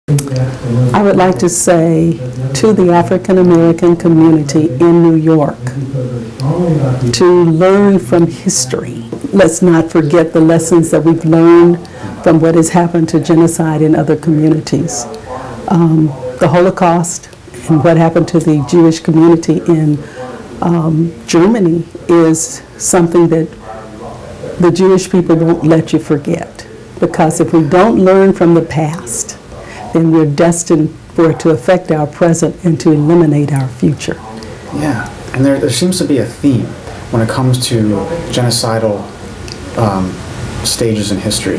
I would like to say to the African American community in New York to learn from history. Let's not forget the lessons that we've learned from what has happened to genocide in other communities. The Holocaust and what happened to the Jewish community in Germany is something that the Jewish people won't let you forget. Because if we don't learn from the past, then we're destined for it to affect our present and to eliminate our future. Yeah, and there seems to be a theme when it comes to genocidal stages in history.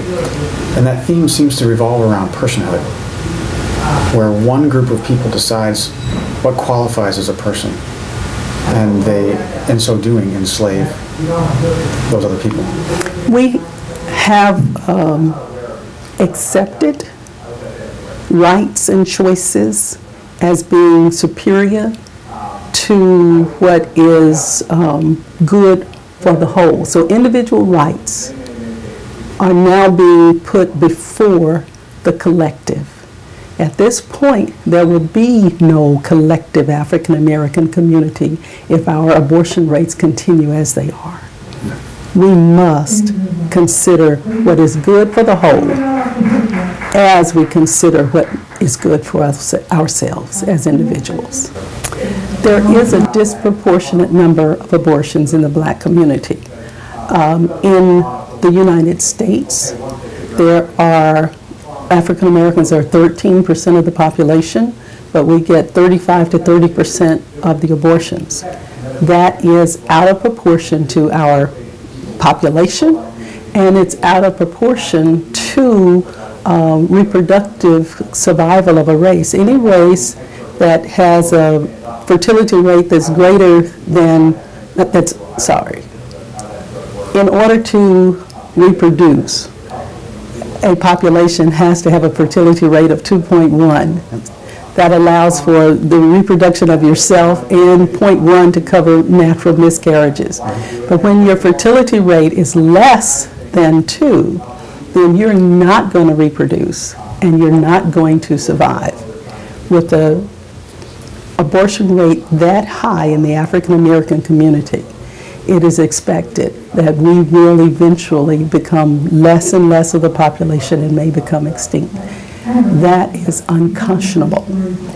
And that theme seems to revolve around personhood, where one group of people decides what qualifies as a person, and they, in so doing, enslave those other people. We have accepted rights and choices as being superior to what is good for the whole. So individual rights are now being put before the collective. At this point, there will be no collective African American community if our abortion rates continue as they are. We must consider what is good for the whole as we consider what is good for us, ourselves as individuals. There is a disproportionate number of abortions in the black community. In the United States, there are African Americans are 13% of the population, but we get 35 to 30% of the abortions. That is out of proportion to our population, and it's out of proportion to reproductive survival of a race. Any race that has a fertility rate that's greater than, in order to reproduce, a population has to have a fertility rate of 2.1. That allows for the reproduction of yourself and 0.1 to cover natural miscarriages. But when your fertility rate is less than 2, then you're not going to reproduce and you're not going to survive. With the abortion rate that high in the African American community, it is expected that we will eventually become less and less of the population and may become extinct. That is unconscionable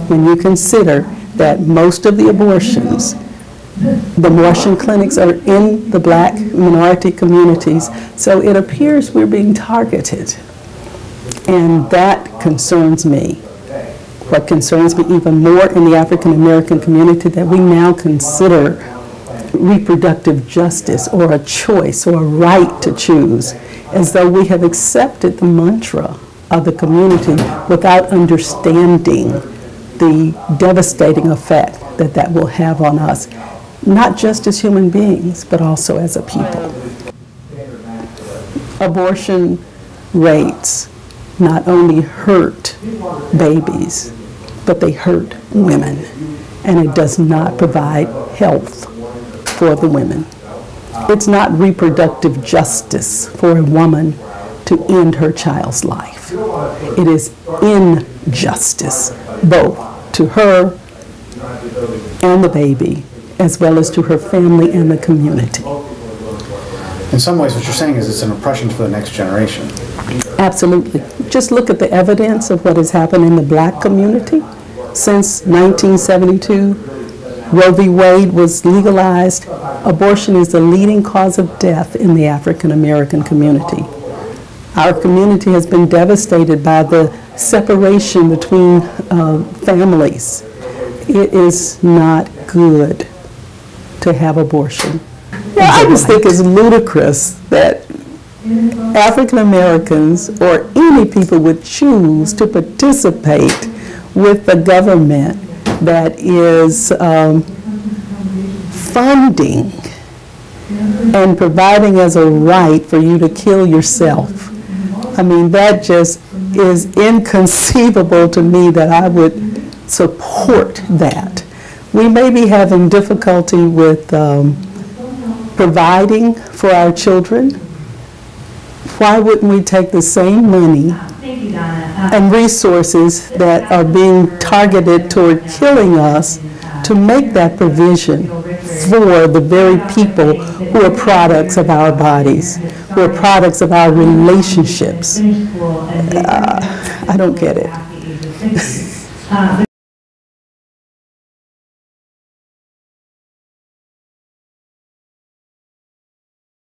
when you consider that most of the abortions, the abortion clinics are in the black minority communities, so it appears we're being targeted. And that concerns me. What concerns me even more in the African American community, that we now consider reproductive justice or a choice or a right to choose as though we have accepted the mantra of the community without understanding the devastating effect that that will have on us, not just as human beings, but also as a people. Abortion rates not only hurt babies, but they hurt women, and it does not provide health for the women. It's not reproductive justice for a woman to end her child's life. It is injustice, both to her and the baby, as well as to her family and the community. In some ways, what you're saying is it's an oppression for the next generation. Absolutely. Just look at the evidence of what has happened in the black community since 1972. Roe v. Wade was legalized. Abortion is the leading cause of death in the African American community. Our community has been devastated by the separation between families. It is not good to have abortion. Yeah, I just think it's ludicrous that African Americans or any people would choose to participate with the government that is funding and providing as a right for you to kill yourself. I mean, that just is inconceivable to me that I would support that. We may be having difficulty with providing for our children. Why wouldn't we take the same money and resources that are being targeted toward killing us to make that provision for the very people who are products of our bodies, who are products of our relationships. I don't get it.